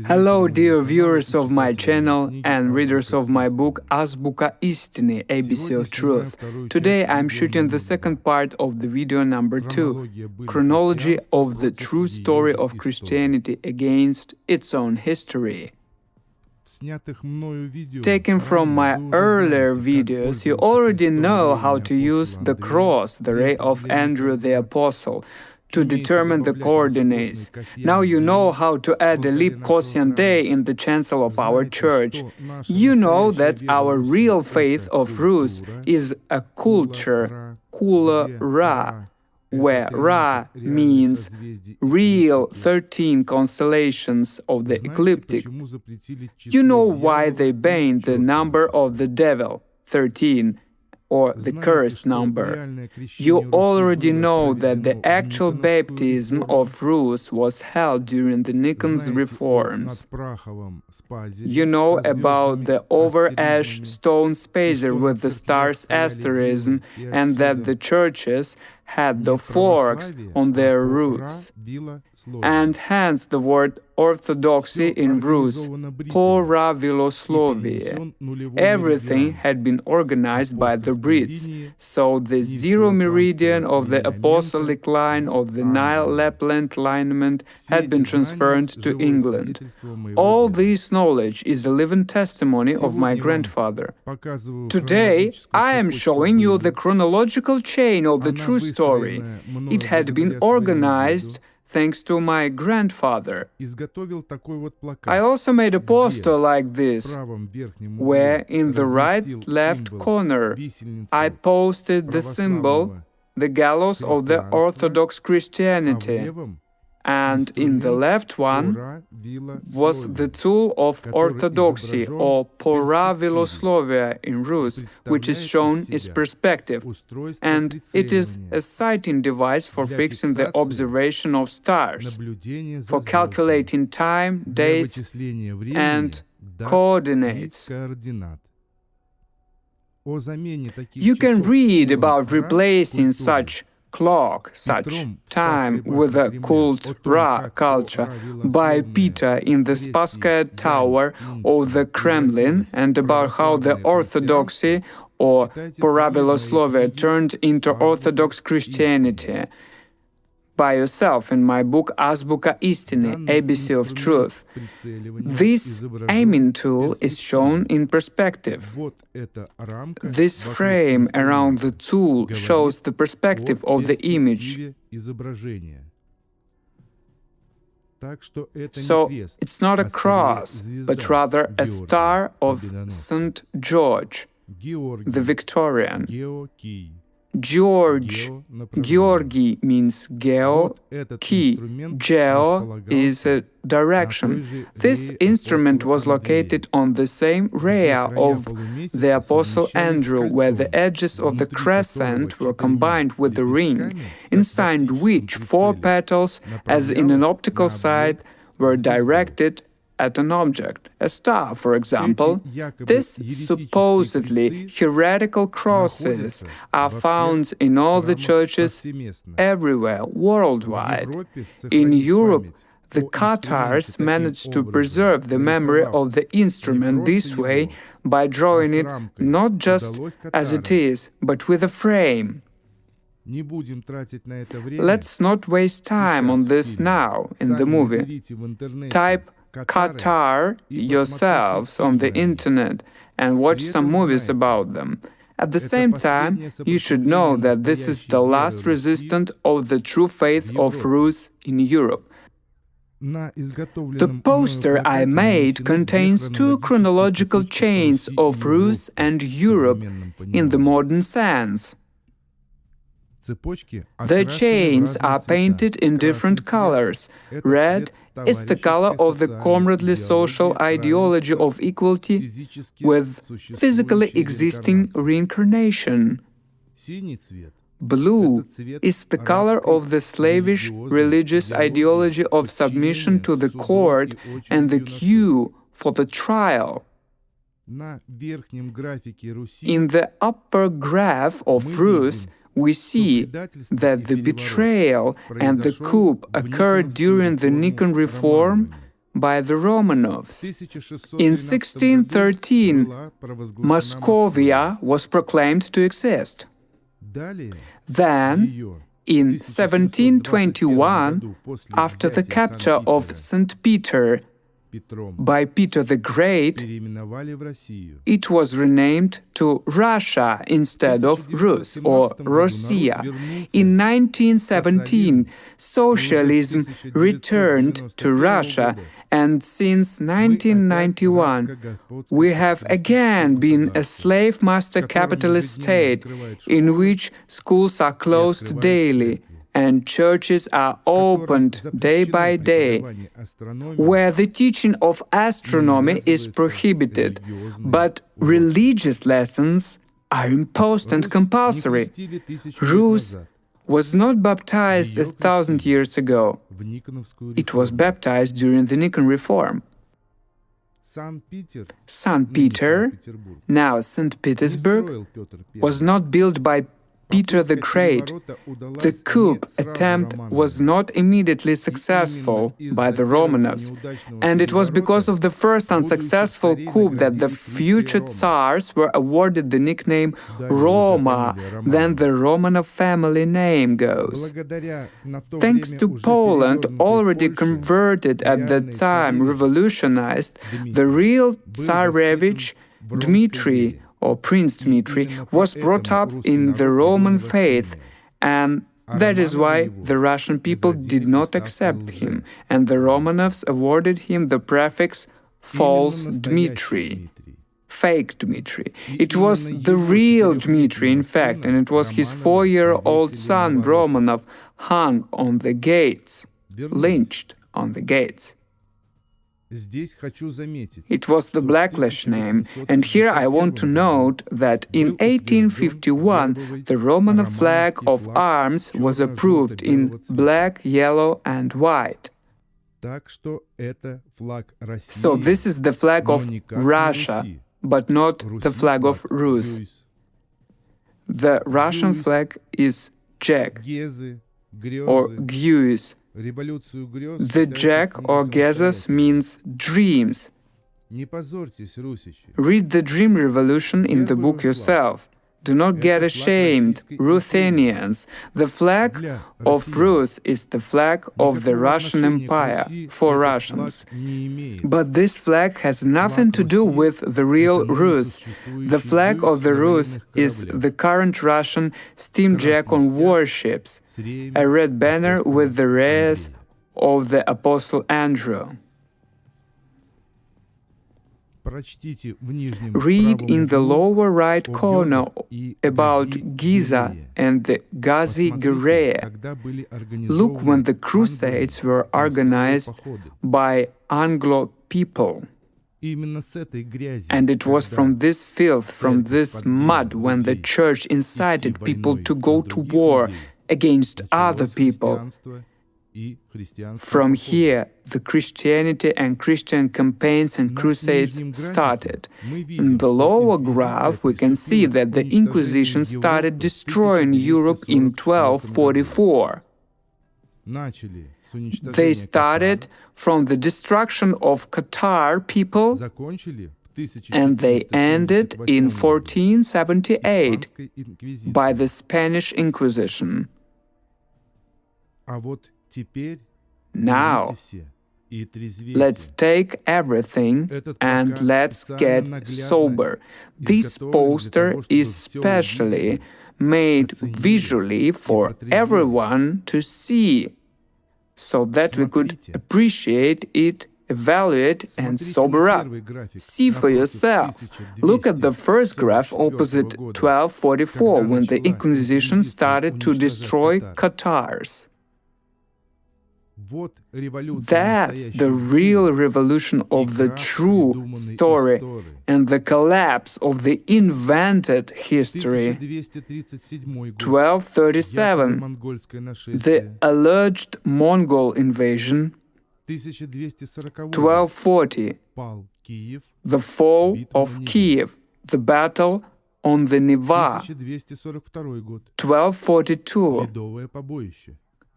Hello, dear viewers of my channel and readers of my book Азбука истины, ABC of Truth. Today I'm shooting the second part of the video number 2, Chronology of the True Story of Christianity Against Its Own History. Taken from my earlier videos, you already know how to use the cross, the ray of Andrew the Apostle, to determine the coordinates. Now you know how to add a leap Kosian day in the chancel of our church. You know that our real faith of Rus is a culture, Kula Ra, where Ra means real 13 constellations of the ecliptic. You know why they banned the number of the devil, 13, or the curse number. You already know that the actual baptism of Rus was held during the Nikon's reforms. You know about the over-ash stone spacer with the star's asterism, and that the churches had the forks on their roofs, and hence the word orthodoxy in Rus, Poraviloslovie. Everything had been organized by the Brits, so the zero meridian of the apostolic line of the Nile-Lapland alignment had been transferred to England. All this knowledge is a living testimony of my grandfather. Today, I am showing you the chronological chain of the true story. It had been organized thanks to my grandfather. I also made a poster like this, where in the right-left corner I posted the symbol, the gallows of the Orthodox Christianity, and in the left one was the tool of orthodoxy, or Poraviloslovia in Rus, which is shown as perspective, and it is a sighting device for fixing the observation of stars, for calculating time, dates, and coordinates. You can read about replacing such clock, such time, with a cult Ra culture by Peter in the Spasskaya Tower of the Kremlin, and about how the orthodoxy or Poraviloslovia turned into Orthodox Christianity by yourself in my book Азбука истины, ABC of Truth. This aiming tool is shown in perspective. This frame around the tool shows the perspective of the image. So it's not a cross, but rather a star of St. George, the Victorian. Georgi means geo, key. Geo is a direction. This instrument was located on the same raya of the Apostle Andrew, where the edges of the crescent were combined with the ring, inside which 4 petals, as in an optical sight, were directed at an object, a star, for example. These supposedly heretical crosses are found in all the churches everywhere, worldwide. In Europe, the Catars managed to preserve the memory of the instrument this way by drawing it not just as it is, but with a frame. Let's not waste time on this now in the movie. Type Qatar yourselves on the internet and watch some movies about them. At the same time, you should know that this is the last resistant of the true faith of Rus in Europe. The poster I made contains 2 chronological chains of Rus and Europe in the modern sense. The chains are painted in different colors. Red is the color of the comradely social ideology of equality with physically existing reincarnation. Blue is the color of the slavish religious ideology of submission to the court and the queue for the trial. In the upper graph of Rus, we see that the betrayal and the coup occurred during the Nikon reform by the Romanovs. In 1613, Moscovia was proclaimed to exist. Then, in 1721, after the capture of St. Peter by Peter the Great, it was renamed to Russia instead of Rus or Rossiya. In 1917, socialism returned to Russia, and since 1991, we have again been a slave master capitalist state in which schools are closed daily and churches are opened day by day, where the teaching of astronomy is prohibited, but religious lessons are imposed and compulsory. Rus was not baptized 1,000 years ago. It was baptized during the Nikon Reform. St. Peter, now St. Petersburg, was not built by Peter the Great. The coup attempt was not immediately successful by the Romanovs, and it was because of the first unsuccessful coup that the future Tsars were awarded the nickname Roma, then the Romanov family name goes. Thanks to Poland, already converted at that time, revolutionized, the real Tsarevich Dmitry, or Prince Dmitry, was brought up in the Roman faith, and that is why the Russian people did not accept him, and the Romanovs awarded him the prefix false Dmitry, fake Dmitry. It was the real Dmitry, in fact, and it was his 4-year-old son Romanov hung on the gates, lynched on the gates. It was the Blacklash name, and here I want to note that in 1851 the Romanov flag of arms was approved in black, yellow and white. So this is the flag of Russia, but not the flag of Rus. The Russian flag is Jack or Guise. The Jack or Gezes means dreams. Read the Dream Revolution in the book yourself. Do not get ashamed, Ruthenians. The flag of Rus is the flag of the Russian Empire for Russians. But this flag has nothing to do with the real Rus. The flag of the Rus is the current Russian steam jack on warships, a red banner with the rays of the Apostle Andrew. Read in the lower right corner about Giza and the Gazi Gireya. Look when the Crusades were organized by Anglo people. And it was from this filth, from this mud, when the church incited people to go to war against other people. From here, the Christianity and Christian campaigns and crusades started. In the lower graph, we can see that the Inquisition started destroying Europe in 1244. They started from the destruction of Cathar people, and they ended in 1478 by the Spanish Inquisition. Now, let's take everything and let's get sober. This poster is specially made visually for everyone to see, so that we could appreciate it, evaluate and sober up. See for yourself. Look at the first graph opposite 1244, when the Inquisition started to destroy Cathars. That's the real revolution of the true story and the collapse of the invented history. 1237, the alleged Mongol invasion. 1240, the fall of Kiev, the battle on the Neva. 1242,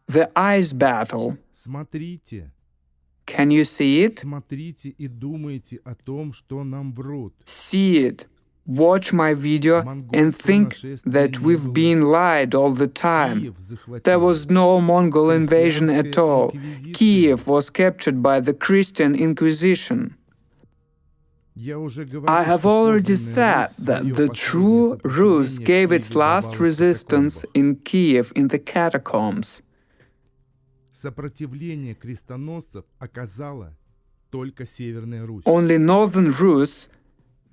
the ice battle. Can you see it? Смотрите и думайте о том, что нам врут. See it. Watch my video and think that we've been lied all the time. There was no Mongol invasion at all. Kiev was captured by the Christian Inquisition. I have already said that the true Rus gave its last resistance in Kiev in the catacombs. Сопротивление крестоносцев оказала только Северная Русь. Only northern Rus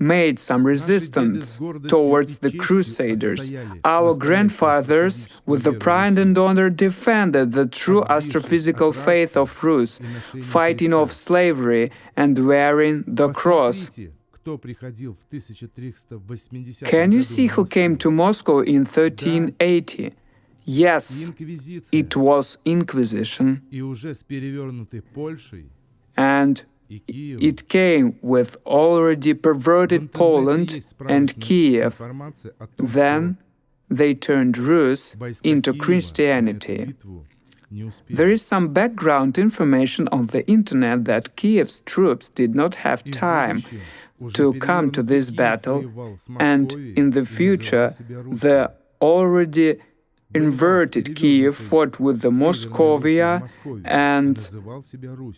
made some resistance towards the Crusaders. Our grandfathers, with the pride and honor, defended the true astrophysical faith of Rus, fighting off slavery and wearing the cross. Can you see who came to Moscow in 1380? Yes, it was Inquisition, and it came with already perverted Poland and Kiev. Then they turned Rus into Christianity. There is some background information on the internet that Kiev's troops did not have time to come to this battle, and in the future the already inverted Kiev fought with the Moscovia and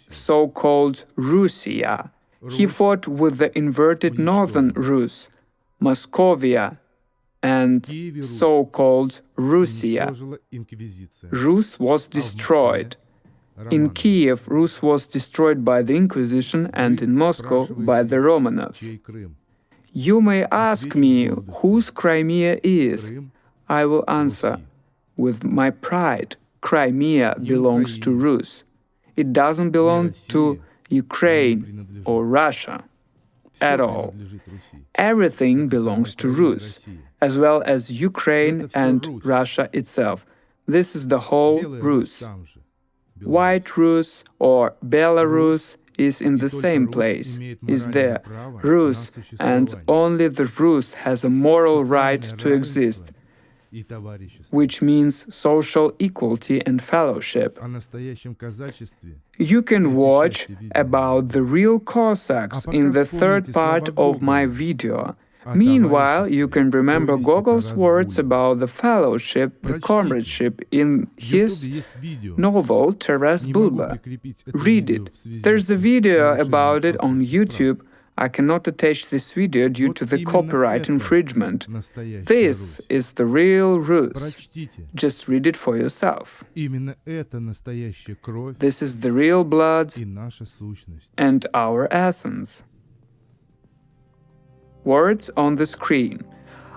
so-called Russia. He fought with the inverted northern Rus, Moscovia, and so-called Russia. Rus was destroyed. In Kiev, Rus was destroyed by the Inquisition, and in Moscow by the Romanovs. You may ask me whose Crimea is. I will answer. With my pride, Crimea belongs to Rus. It doesn't belong to Ukraine or Russia at all. Everything belongs to Rus, as well as Ukraine and Russia itself. This is the whole Rus. White Rus or Belarus is in the same place, is there. Rus, and only the Rus has a moral right to exist, which means social equality and fellowship. You can watch about the real Cossacks in the third part of my video. Meanwhile, you can remember Gogol's words about the fellowship, the comradeship in his novel Taras Bulba. Read it. There's a video about it on YouTube. I cannot attach this video due to the copyright infringement. This is the real Rus. Just read it for yourself. This is the real blood and our essence. Words on the screen.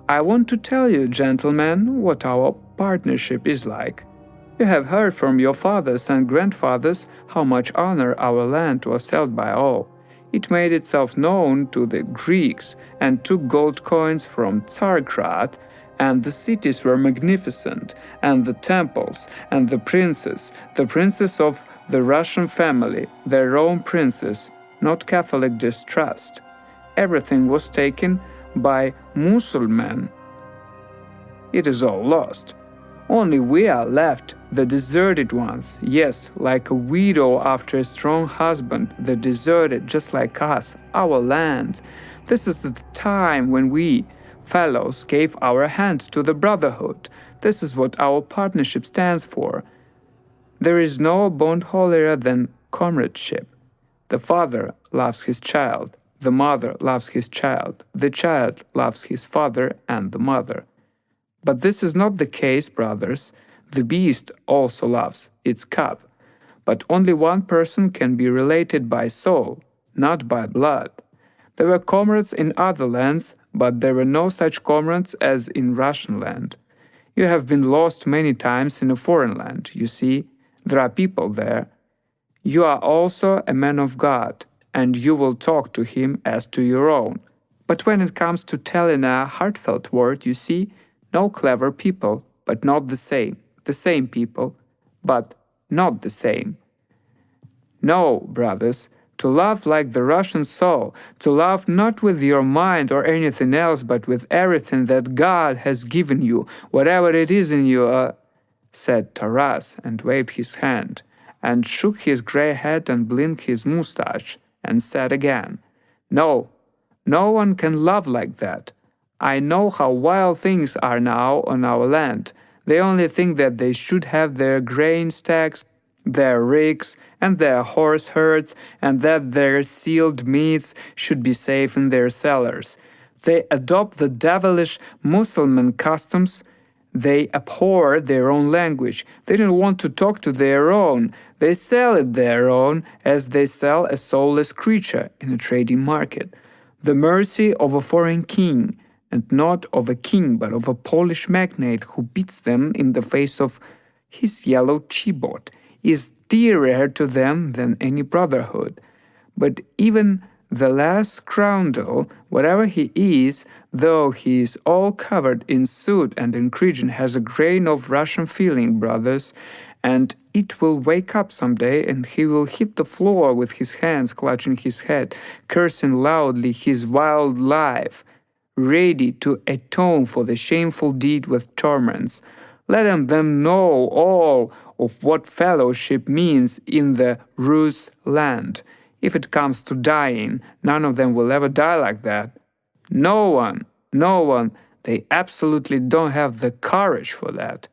I want to tell you, gentlemen, what our partnership is like. You have heard from your fathers and grandfathers how much honor our land was held by all. It made itself known to the Greeks and took gold coins from Tsargrad, and the cities were magnificent, and the temples, and the princes of the Russian family, their own princes, not Catholic distrust. Everything was taken by Mussulmen. It is all lost. Only we are left, the deserted ones. Yes, like a widow after a strong husband, the deserted, just like us, our land. This is the time when we, fellows, gave our hand to the brotherhood. This is what our partnership stands for. There is no bond holier than comradeship. The father loves his child, the mother loves his child, the child loves his father and the mother. But this is not the case, brothers. The beast also loves its cub. But only one person can be related by soul, not by blood. There were comrades in other lands, but there were no such comrades as in Russian land. You have been lost many times in a foreign land, you see. There are people there. You are also a man of God, and you will talk to him as to your own. But when it comes to telling a heartfelt word, you see, no clever people, but not the same. The same people, but not the same. No, brothers, to love like the Russian soul, to love not with your mind or anything else, but with everything that God has given you, whatever it is in you, said Taras and waved his hand. and shook his grey head and blinked his moustache, and said again, "No, no one can love like that. I know how wild things are now on our land. They only think that they should have their grain stacks, their rigs, and their horse herds, and that their sealed meats should be safe in their cellars. They adopt the devilish Mussulman customs. They abhor their own language. They don't want to talk to their own. They sell it their own as they sell a soulless creature in a trading market. The mercy of a foreign king, and not of a king but of a Polish magnate who beats them in the face of his yellow chibot, is dearer to them than any brotherhood. But even the last scoundrel, whatever he is, though he is all covered in soot and in cretin, has a grain of Russian feeling, brothers, and it will wake up some day, and he will hit the floor with his hands clutching his head, cursing loudly his wild life, ready to atone for the shameful deed with torments. Let them know all of what fellowship means in the Rus land. If it comes to dying, none of them will ever die like that. No one. They absolutely don't have the courage for that."